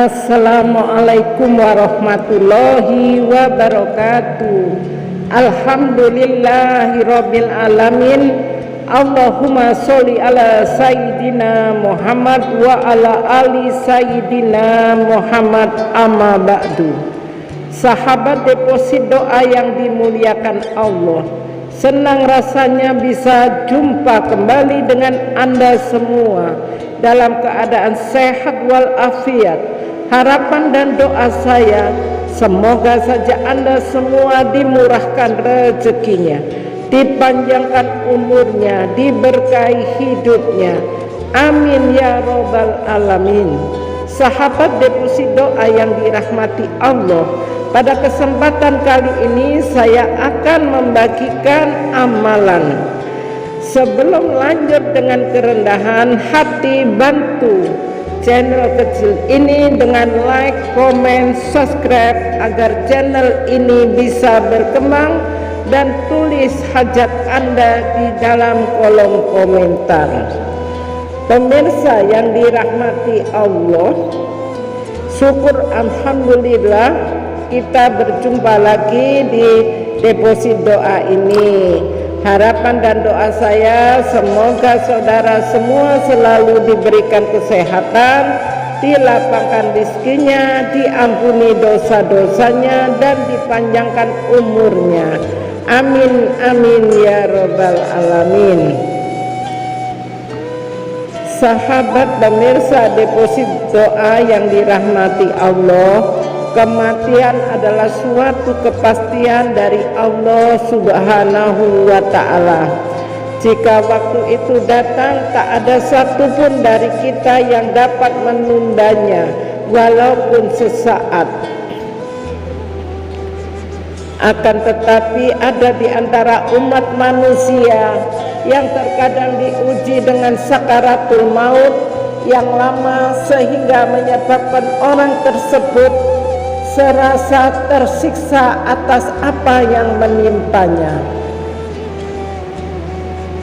Assalamualaikum warahmatullahi wabarakatuh. Alhamdulillahirabbil alamin. Allahumma sholli ala sayyidina Muhammad wa ala ali sayyidina Muhammad, amma ba'du. Sahabat deposit doa yang dimuliakan Allah, senang rasanya bisa jumpa kembali dengan Anda semua dalam keadaan sehat walafiat. Harapan dan doa saya, semoga saja Anda semua dimurahkan rezekinya, dipanjangkan umurnya, diberkahi hidupnya. Amin ya robbal alamin. Sahabat deposit doa yang dirahmati Allah, pada kesempatan kali ini saya akan membagikan amalan. Sebelum lanjut dengan kerendahan hati, bantu channel kecil ini dengan like, komen, subscribe agar channel ini bisa berkembang, dan tulis hajat Anda di dalam kolom komentar. Pemirsa yang dirahmati Allah, syukur alhamdulillah kita berjumpa lagi di deposit doa ini. Harapan dan doa saya, semoga saudara semua selalu diberikan kesehatan, dilapangkan rezekinya, diampuni dosa-dosanya, dan dipanjangkan umurnya. Amin amin ya robbal alamin. Sahabat pemirsa deposit doa yang dirahmati Allah, kematian adalah suatu kepastian dari Allah Subhanahu wa ta'ala. Jika waktu itu datang, tak ada satupun dari kita yang dapat menundanya walaupun sesaat. Akan tetapi ada di antara umat manusia yang terkadang diuji dengan sakaratul maut yang lama, sehingga menyebabkan orang tersebut serasa tersiksa atas apa yang menimpanya.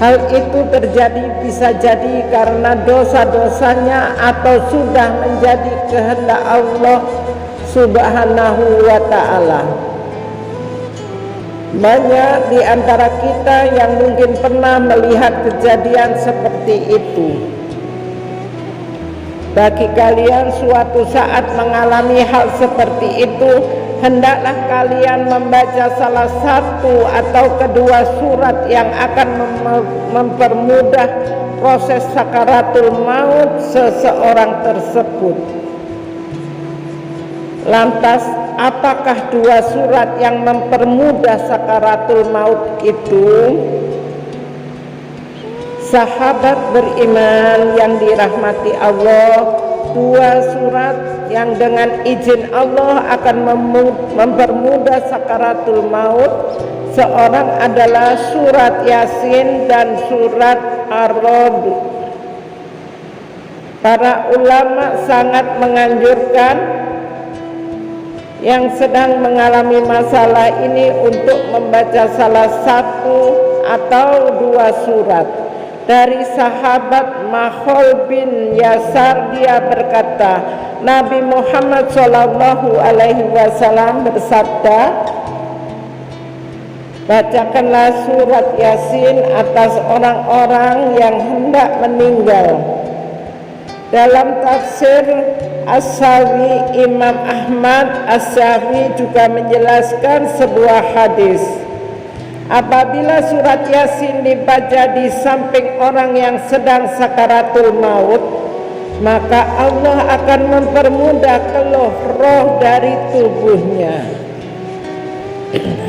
Hal itu terjadi bisa jadi karena dosa-dosanya atau sudah menjadi kehendak Allah Subhanahu wa ta'ala. Banyak di antara kita yang mungkin pernah melihat kejadian seperti itu. Bagi kalian suatu saat mengalami hal seperti itu, hendaklah kalian membaca salah satu atau kedua surat yang akan mempermudah proses sakaratul maut seseorang tersebut. Lantas, apakah dua surat yang mempermudah sakaratul maut itu? Sahabat beriman yang dirahmati Allah, dua surat yang dengan izin Allah akan mempermudah sakaratul maut seorang adalah surat Yasin dan surat Ar-Ra'd. Para ulama sangat menganjurkan yang sedang mengalami masalah ini untuk membaca salah satu atau dua surat. Dari sahabat Makhol bin Yasar, dia berkata, Nabi Muhammad SAW bersabda, bacakanlah surat Yasin atas orang-orang yang hendak meninggal. Dalam tafsir As-Sawi, Imam Ahmad As-Sawi juga menjelaskan sebuah hadis. Apabila surat Yasin dibaca di samping orang yang sedang sakaratul maut, maka Allah akan mempermudah keluh roh dari tubuhnya.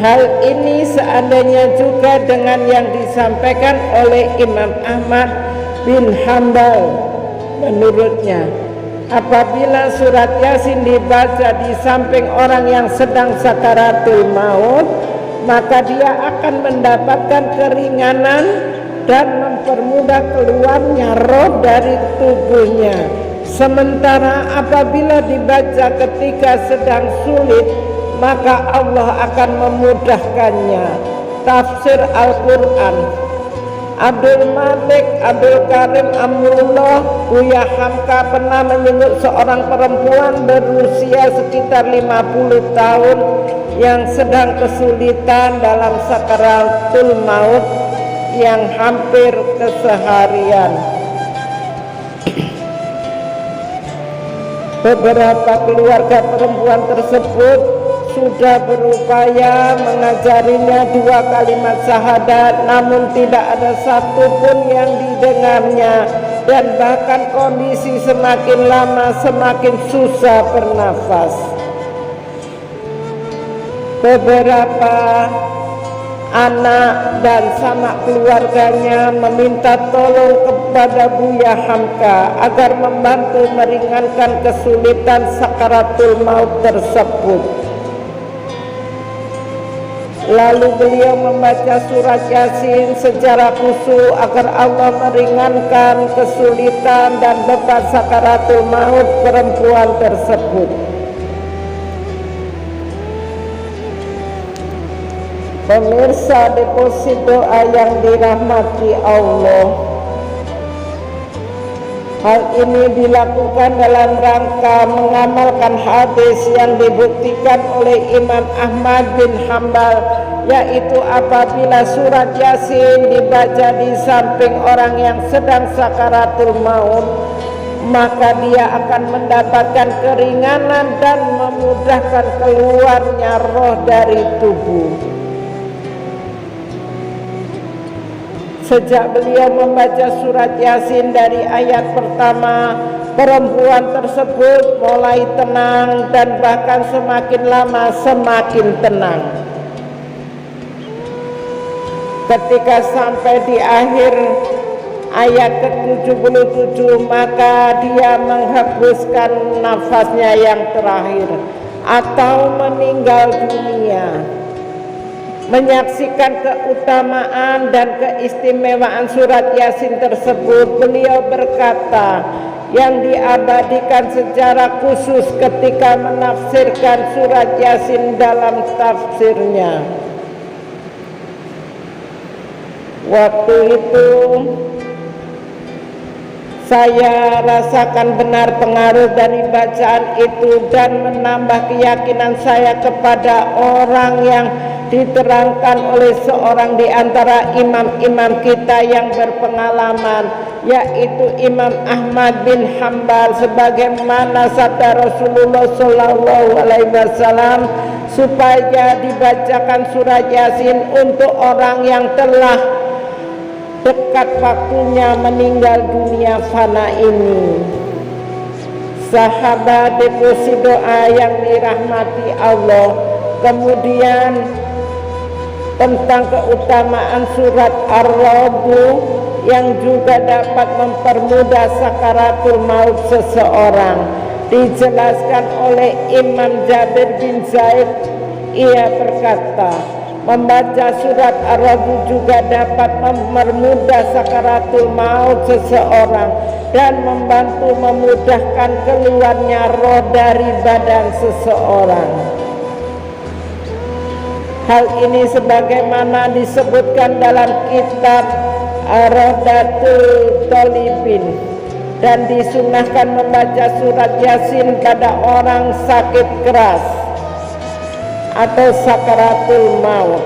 Hal ini seandainya juga dengan yang disampaikan oleh Imam Ahmad bin Hambal. Menurutnya, apabila surat Yasin dibaca di samping orang yang sedang sakaratul maut, maka dia akan mendapatkan keringanan dan mempermudah keluarnya roh dari tubuhnya. Sementara apabila dibaca ketika sedang sulit, maka Allah akan memudahkannya. Tafsir Al-Quran. Abdul Malik, Abdul Karim Amrullah, Buya Hamka pernah menyebut seorang perempuan berusia sekitar 50 tahun yang sedang kesulitan dalam sakaratul maut yang hampir keseharian. Beberapa keluarga perempuan tersebut sudah berupaya mengajarinya 2 kalimat syahadat, namun tidak ada satupun yang didengarnya, dan bahkan kondisi semakin lama semakin susah bernafas. Beberapa anak dan sanak keluarganya meminta tolong kepada Buya Hamka agar membantu meringankan kesulitan sakaratul maut tersebut. Lalu beliau membaca surat Yasin secara khusyuk agar Allah meringankan kesulitan dan beban sakaratul maut perempuan tersebut. Pemirsa deposit doa yang dirahmati Allah, hal ini dilakukan dalam rangka mengamalkan hadis yang dibuktikan oleh Imam Ahmad bin Hanbal, yaitu apabila surat Yasin dibaca di samping orang yang sedang sakaratul maut, maka dia akan mendapatkan keringanan dan memudahkan keluarnya roh dari tubuh. Sejak beliau membaca surat Yasin dari ayat pertama, perempuan tersebut mulai tenang dan bahkan semakin lama semakin tenang. Ketika sampai di akhir ayat ke-77, maka dia menghembuskan nafasnya yang terakhir atau meninggal dunia. Menyaksikan keutamaan dan keistimewaan surat Yasin tersebut, beliau berkata, yang diabadikan secara khusus ketika menafsirkan surat Yasin dalam tafsirnya. Waktu itu saya rasakan benar pengaruh dari bacaan itu dan menambah keyakinan saya kepada orang yang diterangkan oleh seorang di antara imam-imam kita yang berpengalaman, yaitu Imam Ahmad bin Hanbal, sebagaimana sabda Rasulullah SAW, supaya dibacakan surat Yasin untuk orang yang telah dekat waktunya meninggal dunia fana ini. Sahabat deposit doa yang dirahmati Allah, kemudian tentang keutamaan surat Ar-Ra'd yang juga dapat mempermudah sakaratul maut seseorang, dijelaskan oleh Imam Jabir bin Zaid. Ia berkata, membaca surat Ar-Ra'd juga dapat mempermudah sakaratul maut seseorang dan membantu memudahkan keluarnya roh dari badan seseorang. Hal ini sebagaimana disebutkan dalam kitab Ar-Radatul Thalibin, dan disunahkan membaca surat Yasin pada orang sakit keras atau sakaratul maut.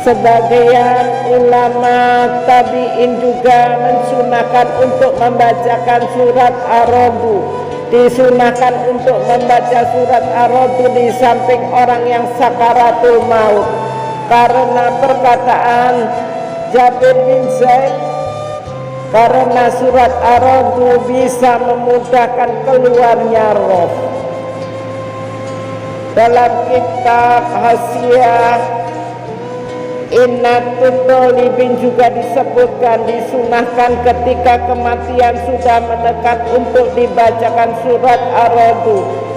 Sebagian ulama tabi'in juga mensunahkan untuk membacakan surat Ar-Ra'd. Disunahkan untuk membaca surat Ar-Ra'd di samping orang yang sakaratul maut, karena perkataan Jabir bin Zaid, karena surat Ar-Ra'd bisa memudahkan keluarnya roh. Dalam kitab Hasyiah Innatul Talibin juga disebutkan disunahkan ketika kematian sudah mendekat untuk dibacakan surat Ar-Ra'd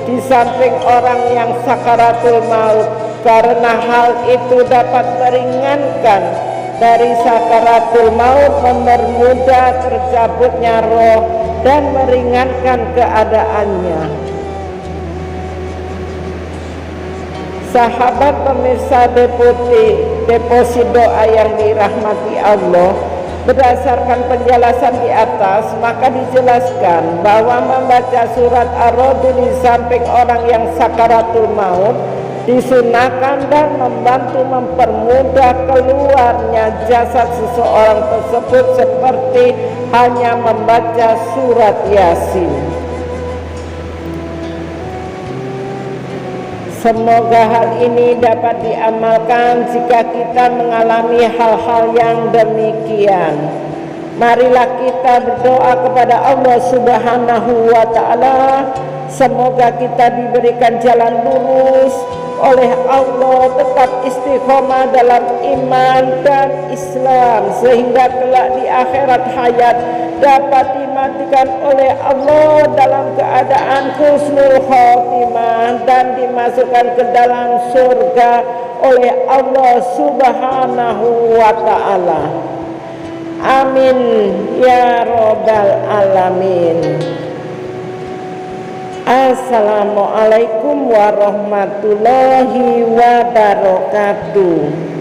di samping orang yang sakaratul maut, karena hal itu dapat meringankan dari sakaratul maut, mempermudah tercabutnya roh dan meringankan keadaannya. Sahabat pemirsa deputi, deposit doa yang dirahmati Allah. Berdasarkan penjelasan di atas, maka dijelaskan bahwa membaca surat Ar-Ra'd di samping orang yang sakaratul maut disunahkan dan membantu mempermudah keluarnya jasad seseorang tersebut seperti hanya membaca surat Yasin. Semoga hal ini dapat diamalkan jika kita mengalami hal-hal yang demikian. Marilah kita berdoa kepada Allah Subhanahu wa Ta'ala, semoga kita diberikan jalan lurus oleh Allah, tetap istiqomah dalam iman dan Islam, sehingga kelak di akhirat hayat dapat dimatikan oleh Allah dalam keadaan husnul khotimah dan dimasukkan ke dalam surga oleh Allah Subhanahu wa Ta'ala. Amin ya Rabbal Alamin. Assalamualaikum warahmatullahi wabarakatuh.